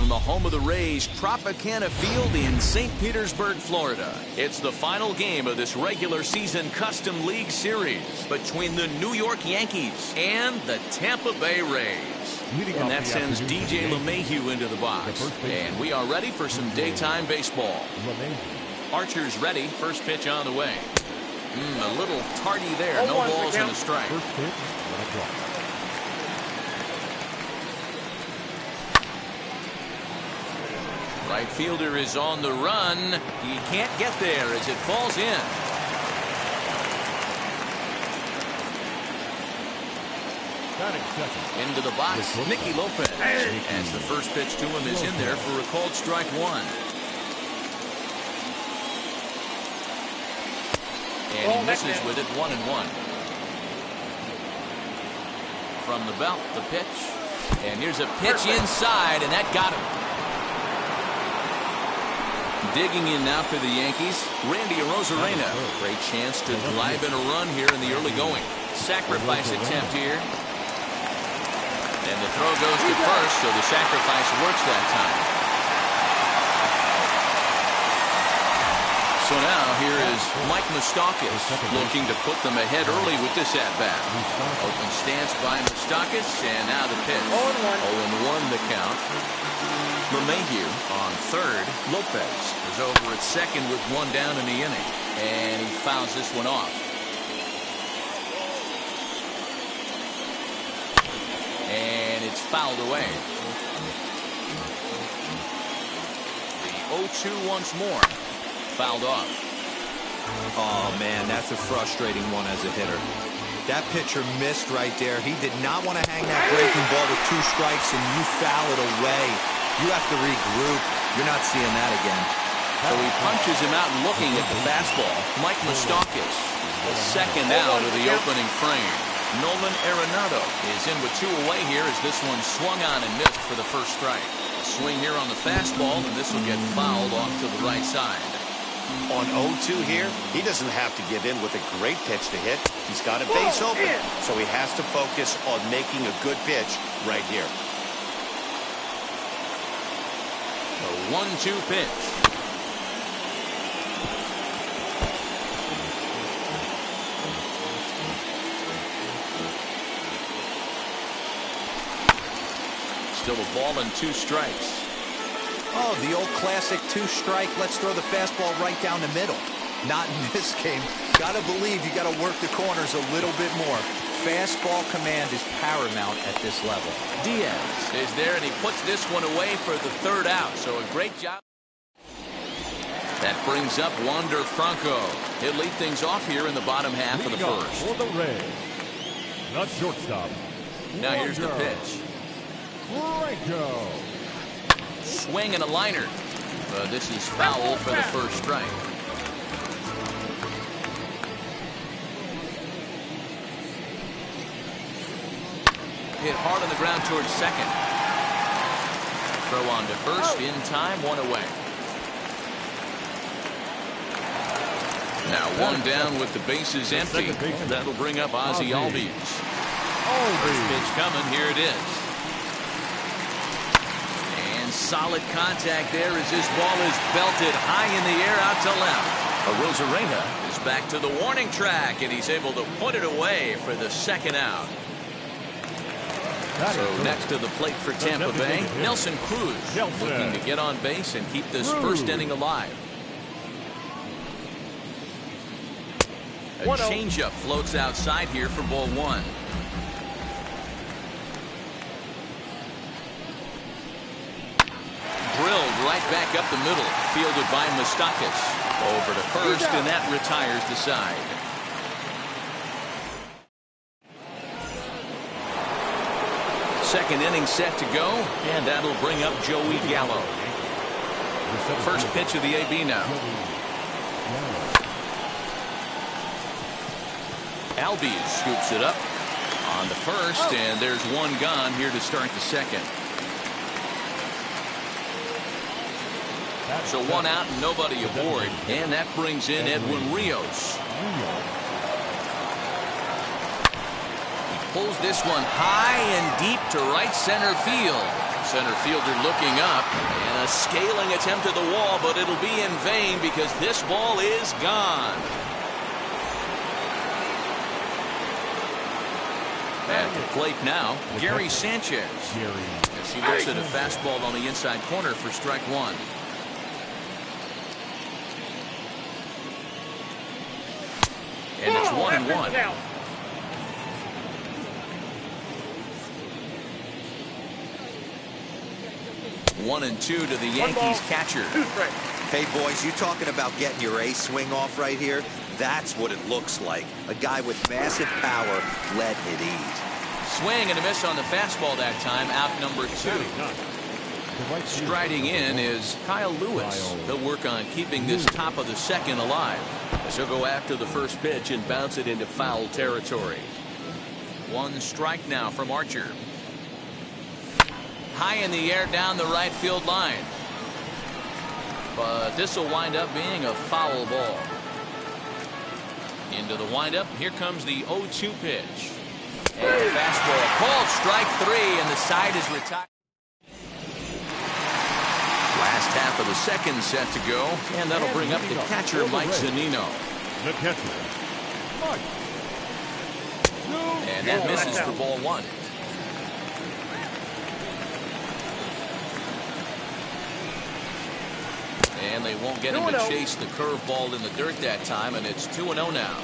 from the home of the Rays, Tropicana Field in St. Petersburg, Florida. It's the final game of this regular season Custom League Series between the New York Yankees and the Tampa Bay Rays. And that sends DJ LeMahieu into the box. And we are ready for some daytime baseball. Archer's ready. First pitch on the way. A little tardy there. No balls and a strike. Right fielder is on the run. He can't get there as it falls in. Into the box, Nicky Lopez. As the first pitch to him is in there for a called strike one. And he misses with it, 1-1. From the belt, the pitch. And here's a pitch inside, and that got him. Digging in now for the Yankees, Randy Arozarena. Great chance to drive in a run here in the early going. Sacrifice attempt here. And the throw goes to first, so the sacrifice works that time. So now here is Mike Moustakas looking to put them ahead early with this at-bat. Open stance by Moustakas, and now the pitch. 0-1 the count. LeMahieu on third. Lopez is over at second with one down in the inning. And he fouls this one off. And it's fouled away. The 0-2 once more. Fouled off. Oh, man, that's a frustrating one as a hitter. That pitcher missed right there. He did not want to hang that breaking ball with 2 strikes, and you foul it away. You have to regroup. You're not seeing that again. So he punches him out and looking at the fastball. Mike Moustakas, the second out of the opening frame. Nolan Arenado is in with 2 away here as this one swung on and missed for the first strike. Swing here on the fastball, and this will get fouled off to the right side. On 0-2 here, he doesn't have to give in with a great pitch to hit. He's got a base open, so he has to focus on making a good pitch right here. A 1-2 pitch. Still a ball and 2 strikes. Oh, the old classic 2-strike. Let's throw the fastball right down the middle. Not in this game. Gotta believe you gotta work the corners a little bit more. Fastball command is paramount at this level. Diaz is there, and he puts this one away for the 3rd out. So a great job. That brings up Wander Franco. He'll lead things off here in the bottom half of the first. For the Rays, the shortstop. Now here's the pitch. Franco. Swing and a liner. This is foul for the first strike. Hit hard on the ground towards second. Throw on to first in time, 1 away. Now 1 down with the bases empty. That'll bring up Ozzy Alves. First pitch coming. Here it is. Solid contact there as this ball is belted high in the air out to left. Arozarena is back to the warning track, and he's able to put it away for the 2nd out. So next to the plate for Tampa Bay, Nelson Cruz looking to get on base and keep this first inning alive. A changeup floats outside here for ball 1. Drilled right back up the middle, fielded by Moustakas. Over to first, and that retires the side. Second inning set to go, and that'll bring up Joey Gallo. First pitch of the AB now. Alves scoops it up on the first, and there's 1 gone here to start the second. So 1 out and nobody aboard, and that brings in Edwin Rios. He pulls this one high and deep to right center field. Center fielder looking up, and a scaling attempt at the wall, but it'll be in vain because this ball is gone. At the plate now, Gary Sanchez. As he looks at a fastball on the inside corner for strike one. And it's 1-1. 1-2 to the Yankees catcher. Hey, boys, you talking about getting your A swing off right here? That's what it looks like. A guy with massive power letting it eat. Swing and a miss on the fastball that time. Out number 2. Striding in is Kyle Lewis. He'll work on keeping this top of the second alive, as he'll go after the first pitch and bounce it into foul territory. 1 strike now from Archer. High in the air down the right field line. But this will wind up being a foul ball. Into the windup. Here comes the 0-2 pitch. And the fastball called strike 3, and the side is retired. Last half of the second set to go, and that'll bring up the catcher, Mike Zunino. The catcher, Mike. And that misses for ball 1. And they won't get him to chase the curveball in the dirt that time, and it's 2-0 now.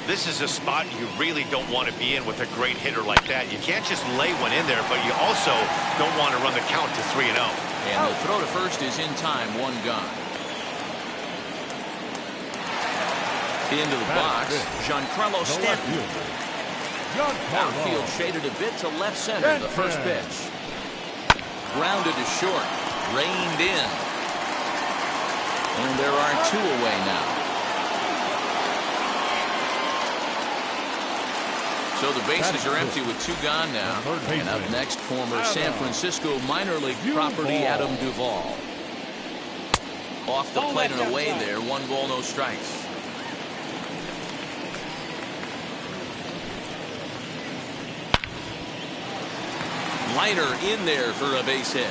This is a spot you really don't want to be in with a great hitter like that. You can't just lay one in there, but you also don't want to run the count to 3-0. And the throw to first is in time, 1 gone. Into the box, Giancarlo Stanton. Outfield shaded a bit to left center, the first pitch. Grounded to short, reined in. And there are 2 away now. So the bases are empty with 2 gone now. And up next, former San Francisco minor league property Adam Duvall. Off the plate and away there. 1 ball, no strikes. Liner in there for a base hit.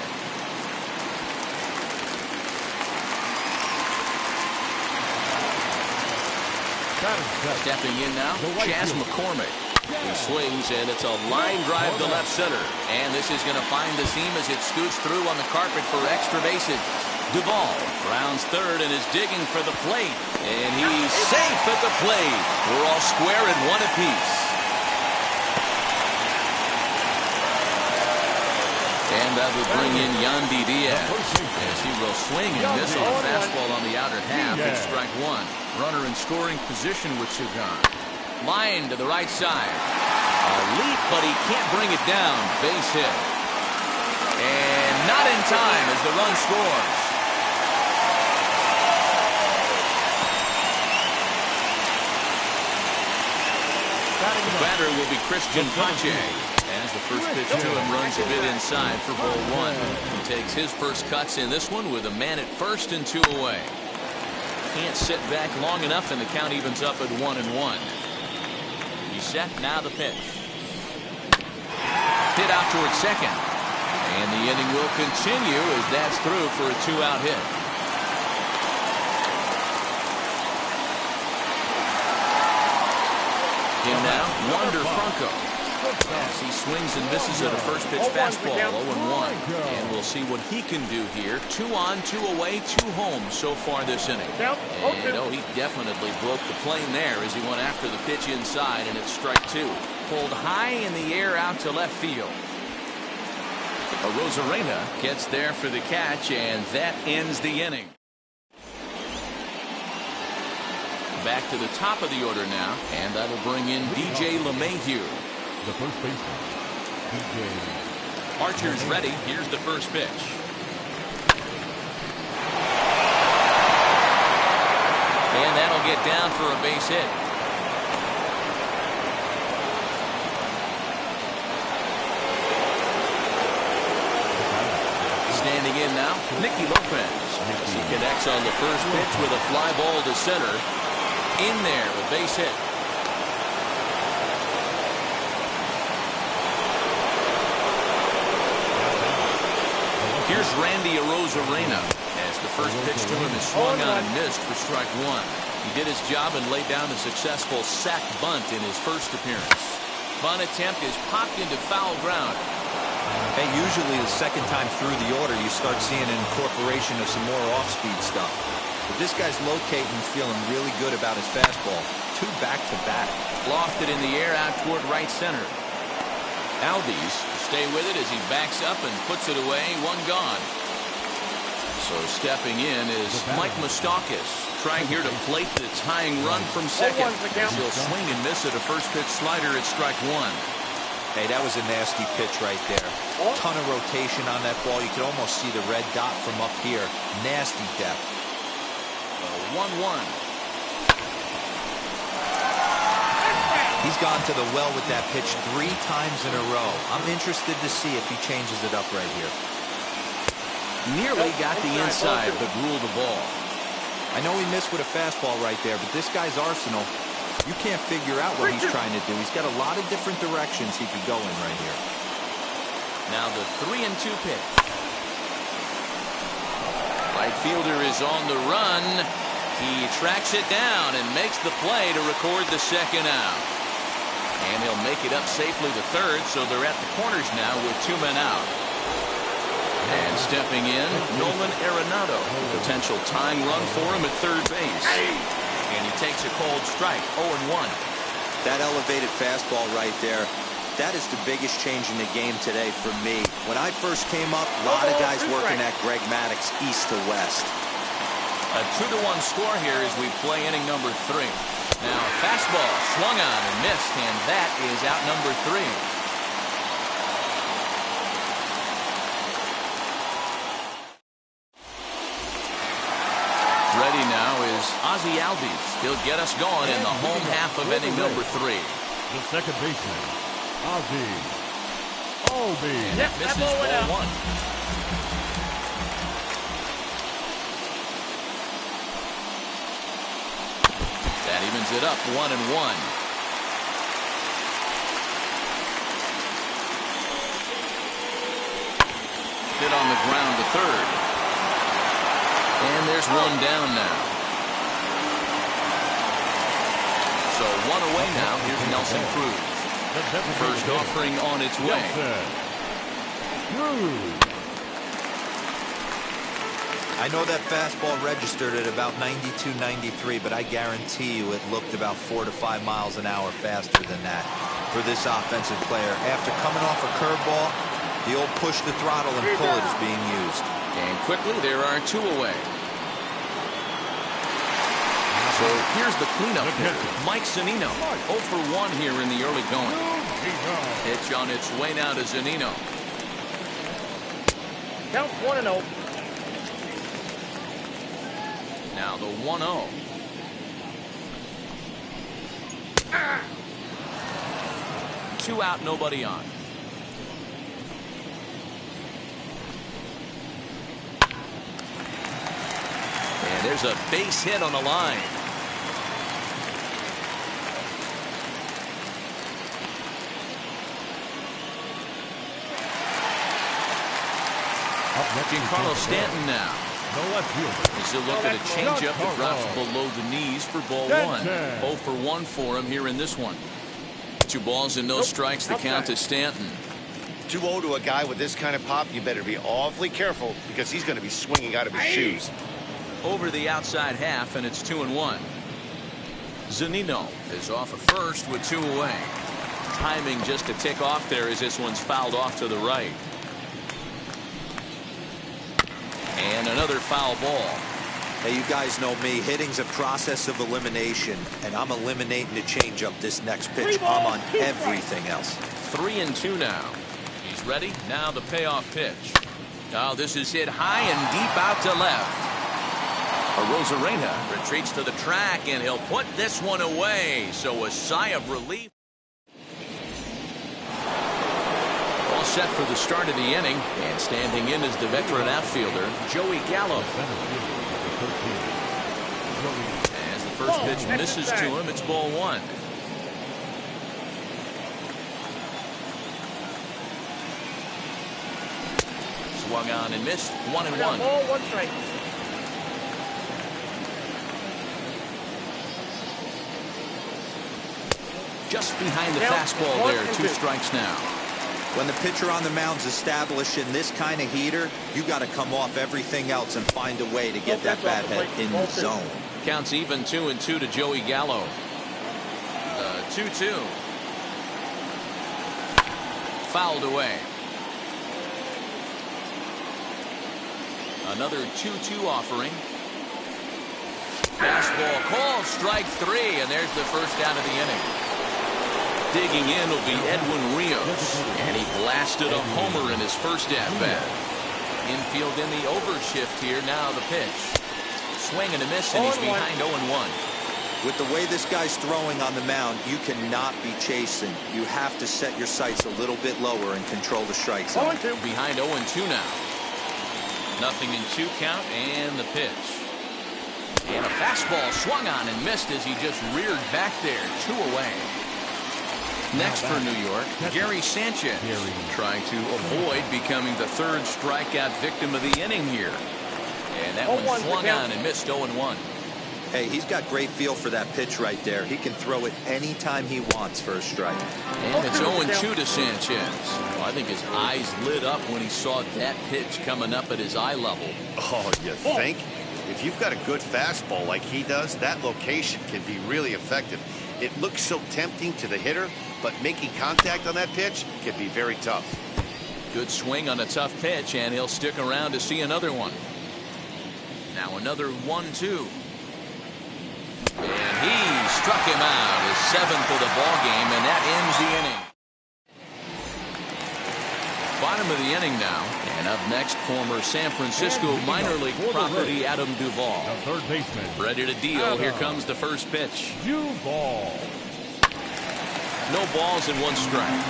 Stepping in now, Chas McCormick. He swings, and it's a line drive to left center. And this is going to find the seam as it scoots through on the carpet for extra bases. Duvall rounds third and is digging for the plate. And he's safe at the plate. We're all square at 1 apiece. And that will bring in Yandy Diaz, as he will swing and miss on a fastball on the outer half. It's strike 1. Runner in scoring position with 2 gone. Line to the right side. A leap, but he can't bring it down. Base hit. And not in time as the run scores. The batter will be Christian Pache. As the first pitch to him runs a bit inside for ball 1. He takes his first cuts in this one with a man at first and 2 away. Can't sit back long enough, and the count evens up at 1-1. He's set, now the pitch. Hit out towards second. And the inning will continue as that's through for a 2-out hit. In now, Wander Franco. As he swings and misses at a first pitch fastball, 0-1. And we'll see what he can do here. 2 on, 2 away, 2 home so far this inning. And oh, he definitely broke the plane there as he went after the pitch inside, and it's strike 2. Pulled high in the air out to left field. Rosarena gets there for the catch, and that ends the inning. Back to the top of the order now, and that'll bring in DJ LeMahieu. The first baseman, DJ. Archer's ready. Here's the first pitch. And that'll get down for a base hit. Standing in now, Nicky Lopez. As he connects on the first pitch with a fly ball to center. In there, a base hit. Here's Randy Arozarena, as the first pitch to him is swung on and missed for strike one. He did his job and laid down a successful sac bunt in his first appearance. Bunt attempt is popped into foul ground. Hey, usually the second time through the order, you start seeing an incorporation of some more off-speed stuff. But this guy's locating and feeling really good about his fastball. 2 back-to-back. Lofted in the air out toward right center. Alves stay with it as he backs up and puts it away. 1 gone. So stepping in is Mike Moustakas, trying here to plate the tying run from second. He'll swing and miss at a first pitch slider at strike one. Hey, that was a nasty pitch right there. Ton of rotation on that ball. You could almost see the red dot from up here. Nasty depth. 1-1. He's gone to the well with that pitch 3 times in a row. I'm interested to see if he changes it up right here. Nearly got the inside, but ruled the ball. I know he missed with a fastball right there, but this guy's arsenal, you can't figure out what he's trying to do. He's got a lot of different directions he could go in right here. Now the 3-2 pitch. Right fielder is on the run. He tracks it down and makes the play to record the second out. And he'll make it up safely to third, so they're at the corners now with 2 men out. And stepping in, Nolan Arenado. Potential tying run for him at third base. And he takes a cold strike, 0-1. That elevated fastball right there, that is the biggest change in the game today for me. When I first came up, a lot of guys working at Greg Maddux east to west. A 2-1 score here as we play inning number 3. Now fastball swung on and missed, and that is out number 3. Ready now is Ozzy Alves. He'll get us going in the home half of inning number 3. The second baseman, Ozzy Alves. And that misses ball 1. That evens it up 1-1. Hit on the ground to third. And there's 1 down now. So 1 away now. Here's Nelson Cruz. First offering on its way. I know that fastball registered at about 92, 93, but I guarantee you it looked about 4 to 5 miles an hour faster than that for this offensive player. After coming off a curveball, the old push the throttle and pull it is being used. And quickly, there are 2 away. So here's the cleanup hitter, Mike Zunino. 0 for 1 here in the early going. Pitch on its way now to Zunino. Count 1-0. Now the 1-0. Two out, nobody on. And there's a base hit on the line. Giancarlo Stanton now. He's a look at a changeup that drops below the knees for ball 1. 0 for 1 for him here in this one. 2 balls and no strikes. The count to Stanton. 2-0 to a guy with this kind of pop, you better be awfully careful because he's going to be swinging out of his shoes. Over the outside half, and it's 2-1. Zunino is off at first with 2 away. Timing just to tick off there as this one's fouled off to the right. And another foul ball. Hey, you guys know me. Hitting's a process of elimination, and I'm eliminating the changeup this next pitch. I'm on everything else. 3-2 now. He's ready. Now the payoff pitch. Oh, this is hit high and deep out to left. Arozarena retreats to the track, and he'll put this one away. So a sigh of relief. All set for the start of the inning, and standing in is the veteran outfielder, Joey Gallup. As the first pitch misses to him, it's ball 1. Swung on and missed. 1-1. Ball, 1 strike. Just behind the fastball there. 2 strikes now. When the pitcher on the mound's establishing this kind of heater, you got to come off everything else and find a way to get that bat head in the zone. Counts even 2-2 to Joey Gallo. 2-2. Fouled away. Another 2-2 offering. Fastball called, strike 3, and there's the first out of the inning. Digging in will be Edwin Rios, and he blasted a homer in his first at-bat. Infield in the overshift here, now the pitch. Swing and a miss, and he's behind 0-1. With the way this guy's throwing on the mound, you cannot be chasing. You have to set your sights a little bit lower and control the strike zone. Behind 0-2 now. Nothing in 2 count, and the pitch. And a fastball swung on and missed as he just reared back there. 2 away. Next for New York, Gary Sanchez, trying to avoid becoming the 3rd strikeout victim of the inning here. And that one swung on and missed. 0-1. Hey, he's got great feel for that pitch right there. He can throw it anytime he wants for a strike. And it's 0-2 to Sanchez. Well, I think his eyes lit up when he saw that pitch coming up at his eye level. Oh, you think? If you've got a good fastball like he does, that location can be really effective. It looks so tempting to the hitter, but making contact on that pitch can be very tough. Good swing on a tough pitch, and he'll stick around to see another one. Now another 1-2. And he struck him out, his 7th of the ball game, and that ends the inning. Bottom of the inning now, and up next, former San Francisco minor league property Adam Duvall. The third baseman. Ready to deal. Here comes the first pitch. Duvall. No balls and 1 strike.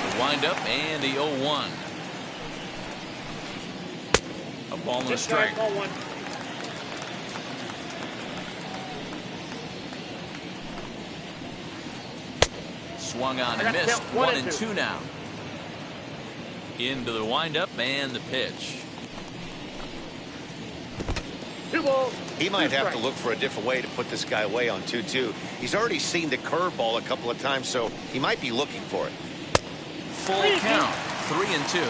The windup and the 0-1. A ball and a strike. Swung on and missed. 1-2 now. Into the windup and the pitch. 2 balls. He might have to look for a different way to put this guy away on 2-2. He's already seen the curveball a couple of times, so he might be looking for it. Full count. 3-2.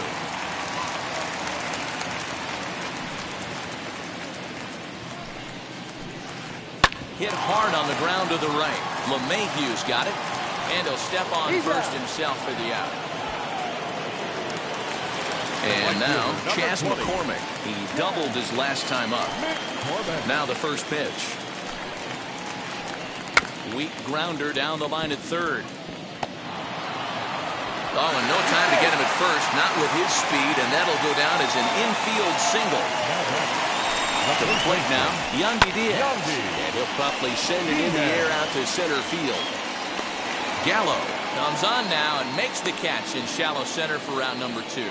Hit hard on the ground to the right. LeMahieu's got it. And he'll step on first himself for the out. And now, Chas McCormick. He doubled his last time up. Now the first pitch. Weak grounder down the line at 3rd. Oh, and no time to get him at first. Not with his speed, and that'll go down as an infield single. To the plate now, Yandy Diaz. And he'll promptly send it in the air out to center field. Gallup comes on now and makes the catch in shallow center for round number 2.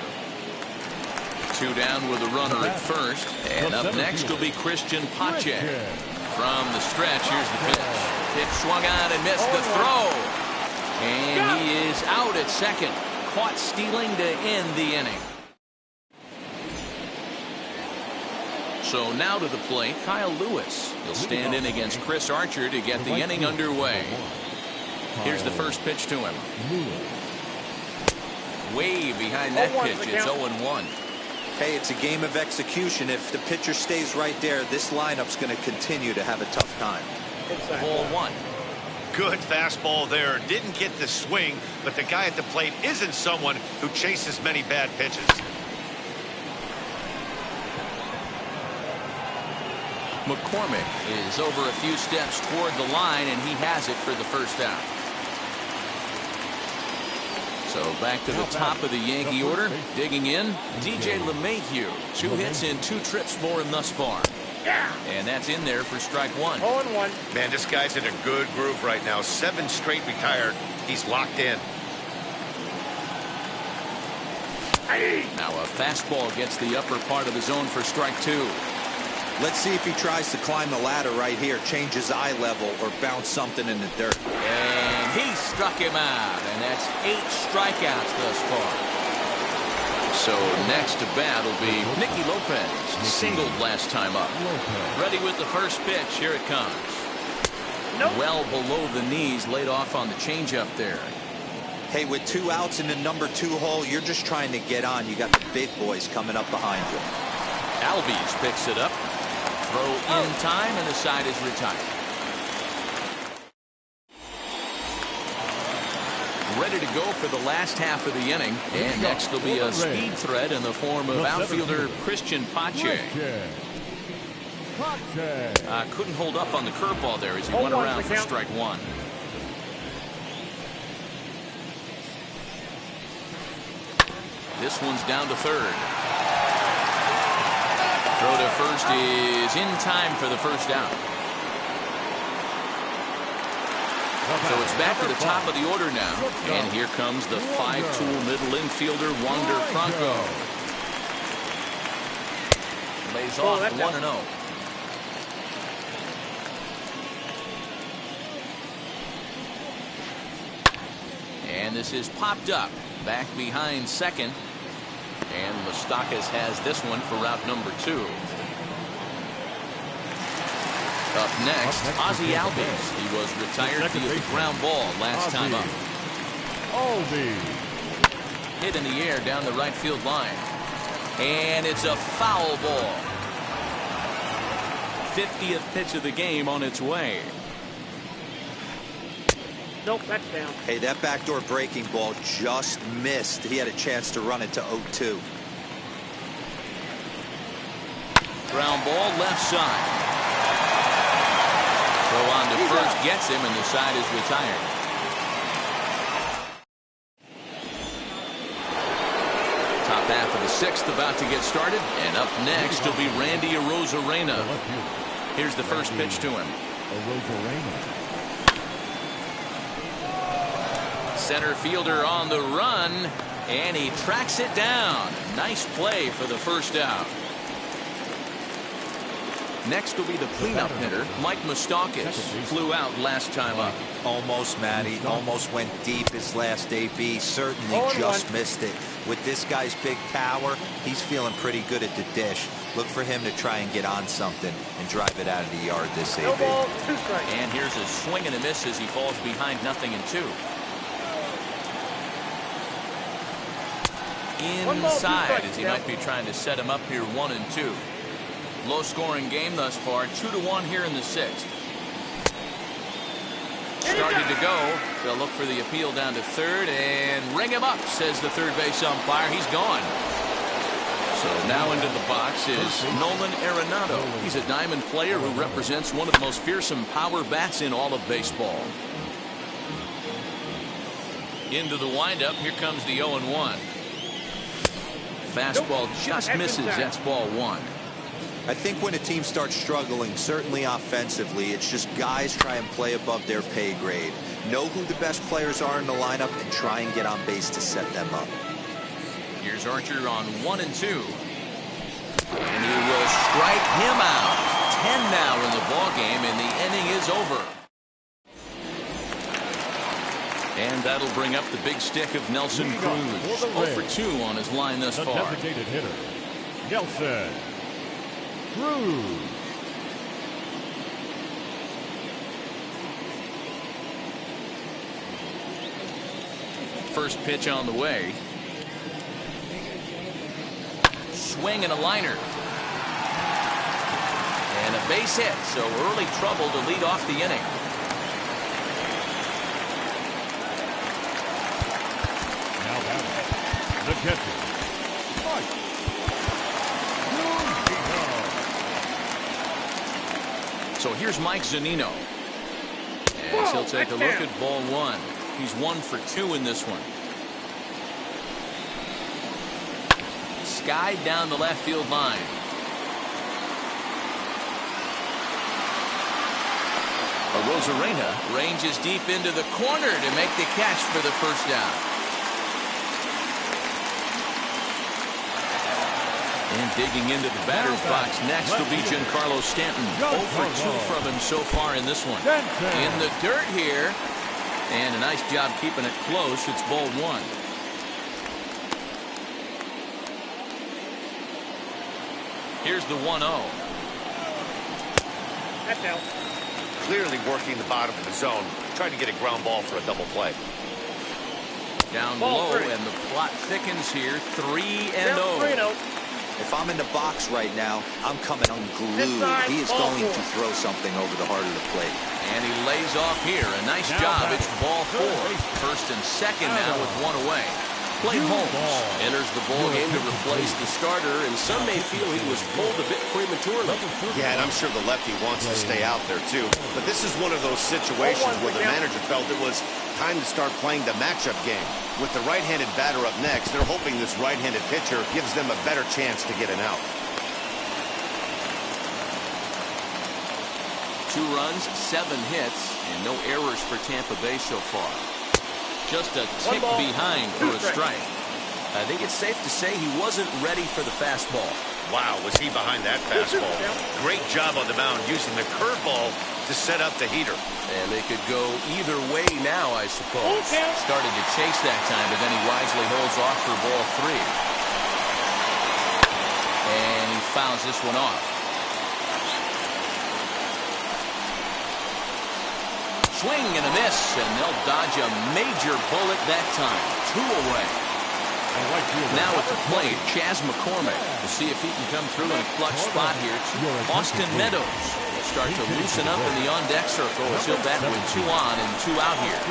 2 down with a runner at first. And up next will be Christian Pache. From the stretch, here's the pitch. Pitch swung on and missed the throw. And he is out at second. Caught stealing to end the inning. So now to the plate, Kyle Lewis. He'll stand in against Chris Archer to get the inning underway. Here's the first pitch to him. Way behind that pitch. It's 0-1. Hey, it's a game of execution. If the pitcher stays right there, this lineup's going to continue to have a tough time. Ball 1. Good fastball there. Didn't get the swing, but the guy at the plate isn't someone who chases many bad pitches. McCormick is over a few steps toward the line, and he has it for the first out. So back to the top of the Yankee order. Digging in, DJ LeMahieu. 2 hits in 2 trips for him thus far. And that's in there for strike 1. 0-1. Man, this guy's in a good groove right now. 7 straight retired. He's locked in. Now a fastball gets the upper part of the zone for strike 2. Let's see if he tries to climb the ladder right here, change his eye level, or bounce something in the dirt. And he struck him out, and that's 8 strikeouts thus far. So next to bat will be Nicky Lopez, singled last time up. Ready with the first pitch. Here it comes. Nope. Well below the knees, laid off on the changeup there. Hey, with 2 outs in the number 2 hole, you're just trying to get on. You got the big boys coming up behind you. Alves picks it up. Throw in time, and the side is retired. Ready to go for the last half of the inning. And next will be a speed threat in the form of outfielder Christian Pache. Couldn't hold up on the curveball there as he went around for strike one. This one's down to third. Throw to first is in time for the first down. So it's back to the top of the order now. And here comes the 5-tool middle infielder, Wander Franco. Lays off 1-0. And this is popped up. Back behind second. And Moustakas has this one for route number 2. Up next, Ozzy Alves. He was retired via the ground ball last time up. Hit in the air down the right field line. And it's a foul ball. 50th pitch of the game on its way. Nope, that's down. Hey, that backdoor breaking ball just missed. He had a chance to run it to 0-2. Ground ball left side. Throw on to first gets him, and the side is retired. Top half of the 6th about to get started, and up next will be Randy Arozarena. Here's the first pitch to him. Center fielder on the run, and he tracks it down. Nice play for the first out. Next will be the cleanup hitter, Mike Moustakas. Flew out last time up. Almost, Matty. Almost went deep his last AB. Certainly just missed it. With this guy's big power, he's feeling pretty good at the dish. Look for him to try and get on something and drive it out of the yard this AB. And here's a swing and a miss as he falls behind 0-2. Inside as he might be trying to set him up here 1-2. Low scoring game thus far, 2-1 here in the 6th. Started to go. They'll look for the appeal down to third and ring him up, says the third base umpire. He's gone. So now into the box is Nolan Arenado. He's a diamond player who represents one of the most fearsome power bats in all of baseball. Into the windup. Here comes the 0-1. Fastball just misses. That's ball 1. I think when a team starts struggling, certainly offensively, it's just guys try and play above their pay grade. Know who the best players are in the lineup and try and get on base to set them up. Here's Archer on 1-2. And he will strike him out. 10 now in the ballgame, and the inning is over. And that'll bring up the big stick of Nelson Cruz. 0 for 2 on his line thus far. Designated hitter, Nelson Cruz. First pitch on the way. Swing and a liner. And a base hit, so early trouble to lead off the inning. Now batting, the catcher, So here's Mike Zunino. As he'll take a look at ball 1. He's 1 for 2 in this one. Skied down the left field line. Arozarena ranges deep into the corner to make the catch for the first down. And digging into the batter's box next will be Giancarlo Stanton. 0 for 2 from him so far in this one. In the dirt here. And a nice job keeping it close. It's ball 1. Here's the 1-0. That's out. Clearly working the bottom of the zone, trying to get a ground ball for a double play. Down Ball low, three. and the plot thickens here. 3-0. Down 3-0. If I'm in the box right now, I'm coming unglued. Inside, He is ball going to four. throw something over the heart of the plate. And he lays off here. A nice Now job. batting. It's ball 4. First and second now with 1 away. Clay Holmes enters the ball game to replace the starter, and some may feel he was pulled a bit prematurely. Yeah, and I'm sure the lefty wants to stay out there too. But this is one of those situations where the manager felt it was time to start playing the matchup game. With the right-handed batter up next, they're hoping this right-handed pitcher gives them a better chance to get an out. 2 runs, 7 hits, and no errors for Tampa Bay so far. Just a tick behind for a strike. I think it's safe to say he wasn't ready for the fastball. Wow, was he behind that fastball. Great job on the mound using the curveball to set up the heater. And they could go either way now, I suppose. Started to chase that time, but then he wisely holds off for ball 3. And he fouls this one off. Swing and a miss, and they'll dodge a major bullet that time. 2 away. Now at the plate, Chas McCormick. We'll see if he can come through in a clutch spot here. Austin Meadows will start to loosen up in the on-deck circle as he'll bat with 2 on and 2 out here.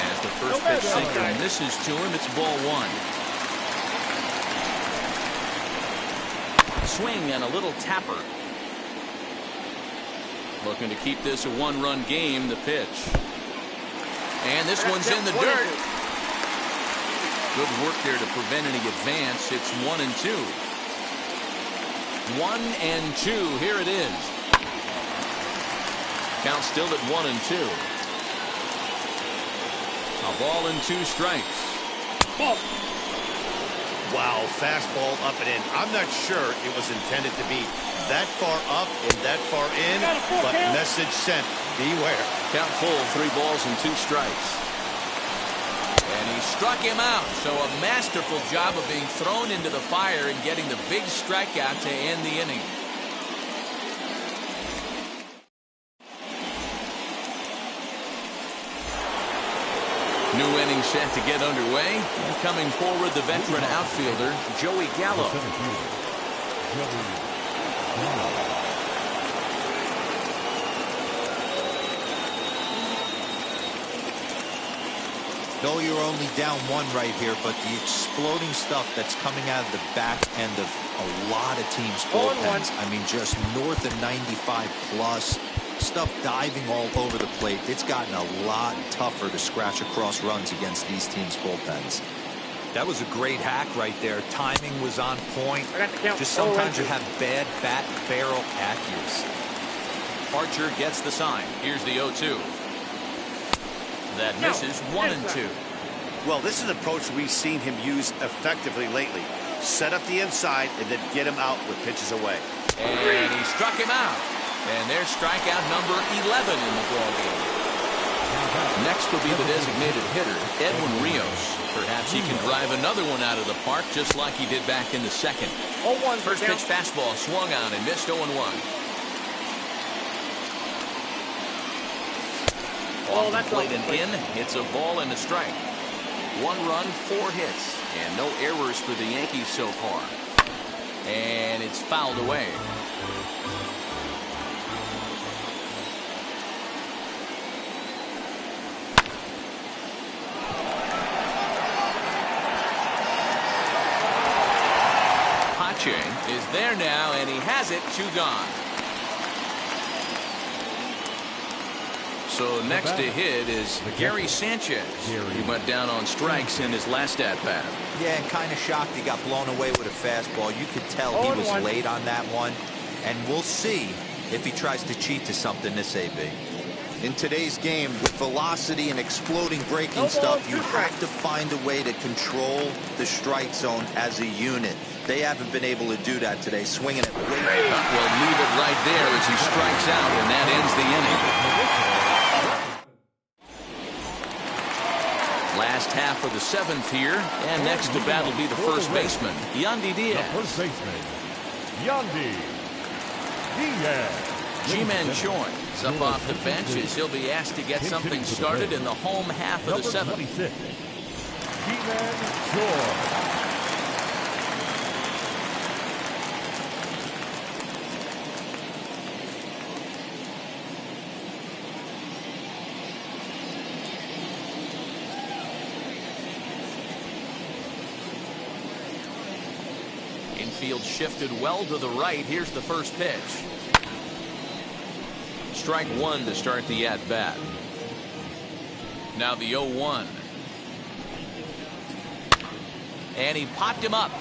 As the first pitch sinker misses to him, it's ball 1. Swing and a little tapper. Looking to keep this a 1-run game, the pitch. And this one's in the dirt. Good work there to prevent any advance. It's 1-2. 1-2. Here it is. Count still at 1-2. A ball and 2 strikes. Ball. Wow, fastball up and in. I'm not sure it was intended to be that far up and that far in, but message sent. Beware. Count full, 3 balls and 2 strikes. And he struck him out. So a masterful job of being thrown into the fire and getting the big strikeout to end the inning. New inning set to get underway. And coming forward, the veteran outfielder, Joey Gallup. No, you're only down 1 right here, but the exploding stuff that's coming out of the back end of a lot of teams' bullpens. I mean, just north of 95 plus. Stuff diving all over the plate. It's gotten a lot tougher to scratch across runs against these teams' bullpens. That was a great hack right there. Timing was on point. Just sometimes you have bad bat barrel accuracy. Archer gets the sign. Here's the 0-2. That misses. 1-2. Well, this is an approach we've seen him use effectively lately. Set up the inside and then get him out with pitches away. And he struck him out. And there's strikeout number 11 in the ballgame. Next will be the designated hitter, Edwin Rios. Perhaps he can drive another one out of the park just like he did back in the second. 0-1. First pitch fastball swung on and missed 0-1. Off the plate and in. It's a ball and a strike. 1 run, 4 hits, and no errors for the Yankees so far. And it's fouled away. Is there now, and he has it. 2 gone. So next to hit is Gary Sanchez. He went down on strikes in his last at-bat. Yeah, and kind of shocked he got blown away with a fastball. You could tell he was late on that one. And we'll see if he tries to cheat to something this AB. In today's game, with velocity and exploding breaking stuff, you have to find a way to control the strike zone as a unit. They haven't been able to do that today, swinging it way Well, leave it right there as he strikes out, and that ends the inning. Last half of the 7th here, and next to bat will be the first baseman, Yandy Diaz. The first baseman, Yandy Diaz. G-Man joins up off the bench as he'll be asked to get something started in the home half of the seventh. Number 26, G-Man Joy. Infield shifted well to the right. Here's the first pitch. Strike one to start the at-bat. Now the 0-1. And he popped him up.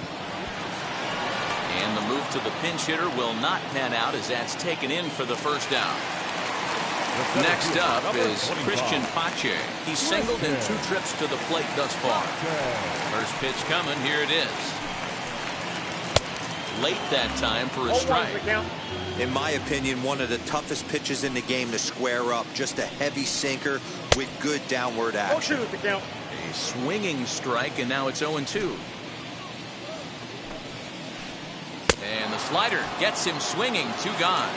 And the move to the pinch hitter will not pan out as that's taken in for the first down. Next up is Christian Pache. He's singled in 2 trips to the plate thus far. First pitch coming. Here it is. Late that time for a strike. In my opinion, one of the toughest pitches in the game to square up. Just a heavy sinker with good downward action. A swinging strike, and now it's 0-2. And the slider gets him swinging. 2 gone.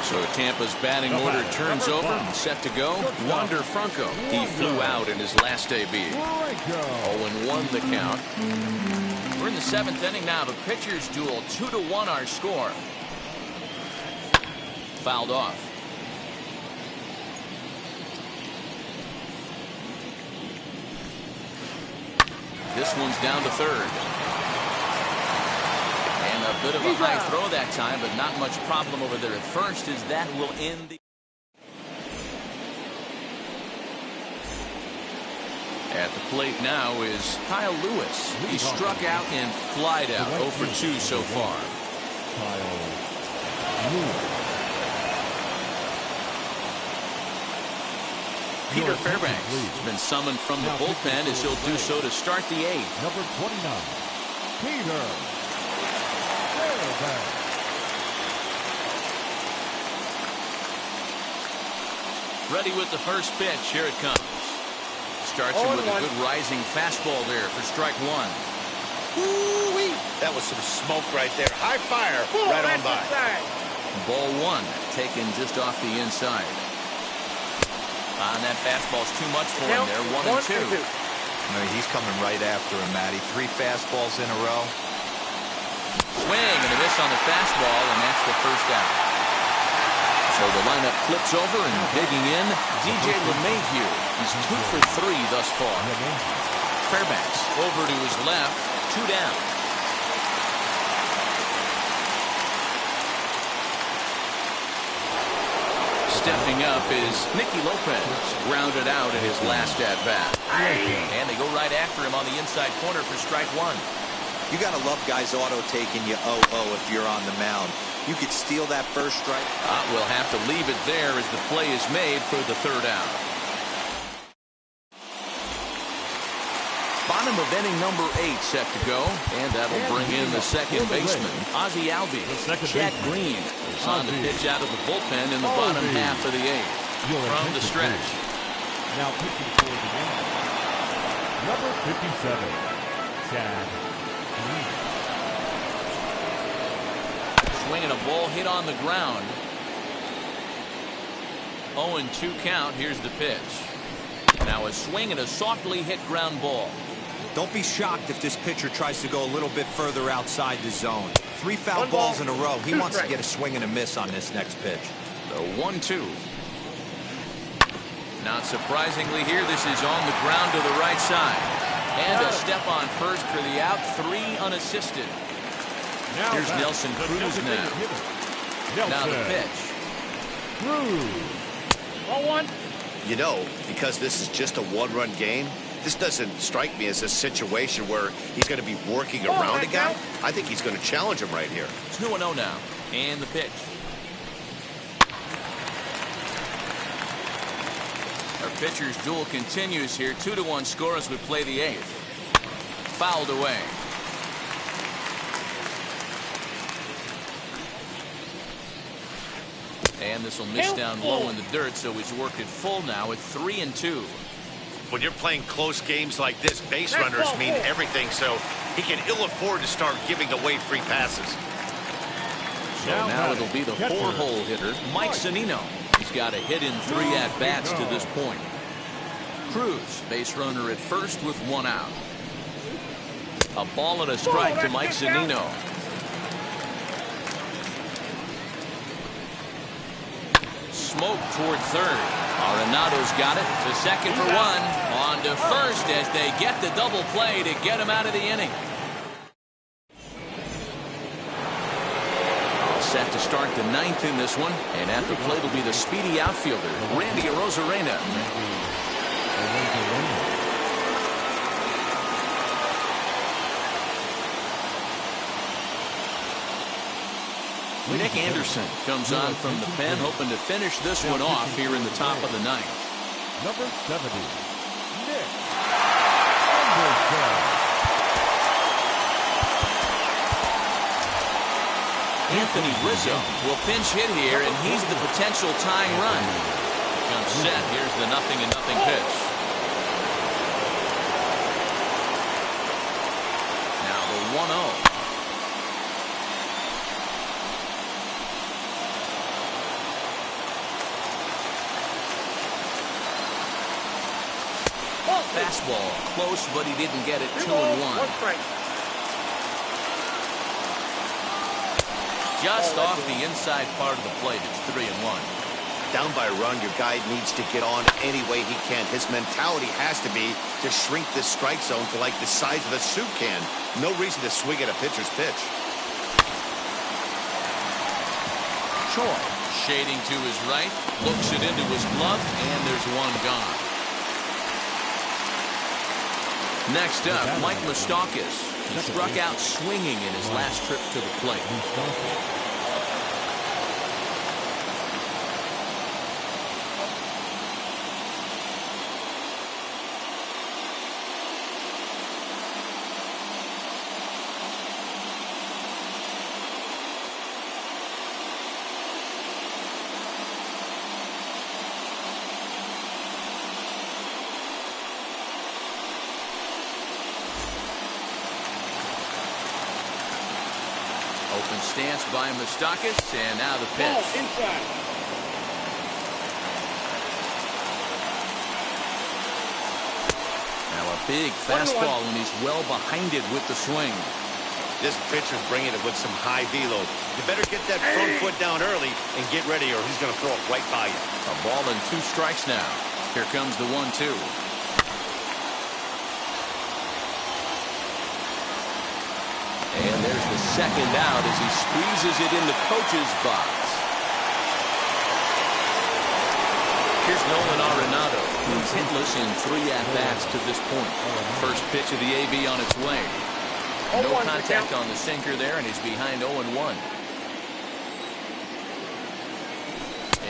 So Tampa's batting order turns over and set to go. Wander Franco. He flew out in his last debut. 0-1 the count. We're in the 7th inning now. The pitchers duel. 2-1 our score. Fouled off. This one's down to third. And a bit of a high throw that time, but not much problem over there at first, as that will end the... At the plate now is Kyle Lewis. He struck out and flied out. 0 for 2 so far. Peter Fairbanks has been summoned from the bullpen as he'll do so to start the 8th. Number 29, Peter Fairbanks. Ready with the first pitch. Here it comes. Starts him with a good rising fastball there for strike 1. Woo-wee. That was some smoke right there. High fire right on by. Ball 1 taken just off the inside. And that fastball's too much for him there. 1-2. He's coming right after him, Matty. 3 fastballs in a row. Swing and a miss on the fastball, and that's the first out. So the lineup flips over, and digging in, DJ LeMahieu. He's 2 for 3 thus far. Fairbanks over to his left, 2 down. Stepping up is Nicky Lopez, grounded out in his last at-bat. And they go right after him on the inside corner for strike 1. You got to love guys auto-taking you 0-0 if you're on the mound. You could steal that first strike. We'll have to leave it there as the play is made for the 3rd out. Bottom of inning number 8 set to go, and that'll bring in the second baseman, Ozzy Alves. Chad Green is on the pitch out of the bullpen in the bottom half of the 8th. From the stretch. Now pitching for the game. Number 57, Chad Green. Swinging a ball hit on the ground. 0-2 count. Here's the pitch. Now a swing and a softly hit ground ball. Don't be shocked if this pitcher tries to go a little bit further outside the zone. 3 foul balls in a row. He wants to get a swing and a miss on this next pitch. The 1-2. Not surprisingly here, this is on the ground to the right side. And a step on first for the out. 3 unassisted. Here's Nelson Cruz now. Now the pitch. Cruz. 0-1. You know, because this is just a 1-run game, this doesn't strike me as a situation where he's going to be working around a guy. I think he's going to challenge him right here. 2-0 now. And the pitch. Our pitcher's duel continues here. 2-1 score as we play the 8th. Fouled away. And this will miss down low in the dirt, so he's worked it full now at 3-2. When you're playing close games like this, base runners mean everything, so he can ill afford to start giving away free passes. So now it'll be the four-hole hitter, Mike Zunino. He's got a hit in 3 at-bats to this point. Cruz, base runner at first with 1 out. A ball and a strike to Mike Zunino. Smoke toward third. Arenado's got it to second for 1. On to first as they get the double play to get him out of the inning. Set to start the 9th in this one, and at the plate will be the speedy outfielder, Randy Arozarena. Nick Anderson comes on from the pen, hoping to finish this one off here in the top of the 9th. Number 70, Nick Anderson. Anthony Rizzo will pinch hit here, and he's the potential tying run. Comes set. Here's the 0-0 pitch. Now the 1-0. Fastball close, but he didn't get it. 2-1. Just off the inside part of the plate. It's 3-1. Down by a run, your guy needs to get on any way he can. His mentality has to be to shrink this strike zone to like the size of a soup can. No reason to swing at a pitcher's pitch. Choi shading to his right, looks it into his glove, and there's 1 gone. Next up, Mike Moustakas. He struck out swinging in his last trip to the plate. Open stance by Moustakas, and now the pitch. Inside. Now a big fastball, and he's well behind it with the swing. This pitcher's bringing it with some high velo. You better get that front foot down early and get ready, or he's going to throw it right by you. A ball and 2 strikes now. Here comes the 1-2. And there's the second out as he squeezes it in the coach's box. Here's Nolan Arenado, who's hitless in 3 at-bats to this point. First pitch of the AB on its way. No contact on the sinker there, and he's behind 0-1.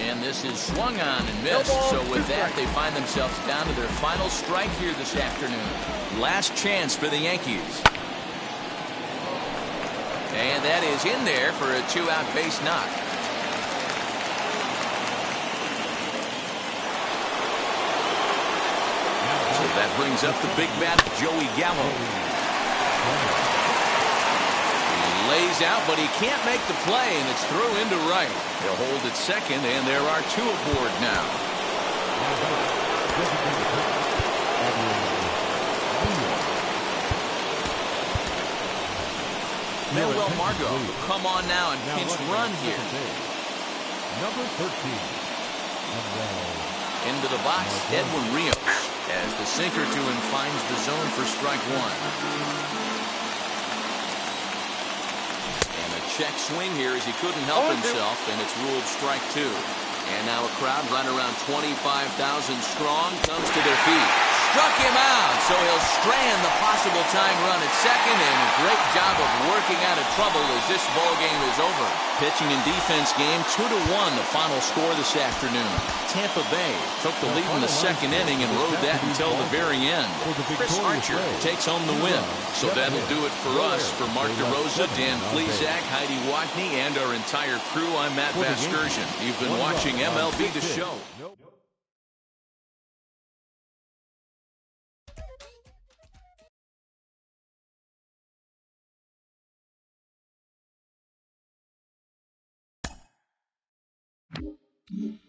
And this is swung on and missed. So with that, they find themselves down to their final strike here this afternoon. Last chance for the Yankees. And that is in there for a 2-out base knock. So that brings up the big bat, Joey Gallup. He lays out, but he can't make the play, and it's through into right. They'll hold at second, and there are 2 aboard now. Manuel Margot will come on now and pinch run here. Number 13. Into the box, Edwin Rios, as the sinker to him finds the zone for strike 1. And a check swing here as he couldn't help himself, and it's ruled strike 2. And now a crowd right around 25,000 strong comes to their feet. Struck him out, so he'll strand the possible tying run at second, and a great job of working out of trouble as this ball game is over. Pitching and defense game, 2-1 the final score this afternoon. Tampa Bay took the lead in the second inning and rode that until the very end. Chris Archer takes home the win. So that'll do it for us. For Mark DeRosa, Dan Plesac, Heidi Watney, and our entire crew, I'm Matt Vasgersian. You've been watching MLB The Show. Ball.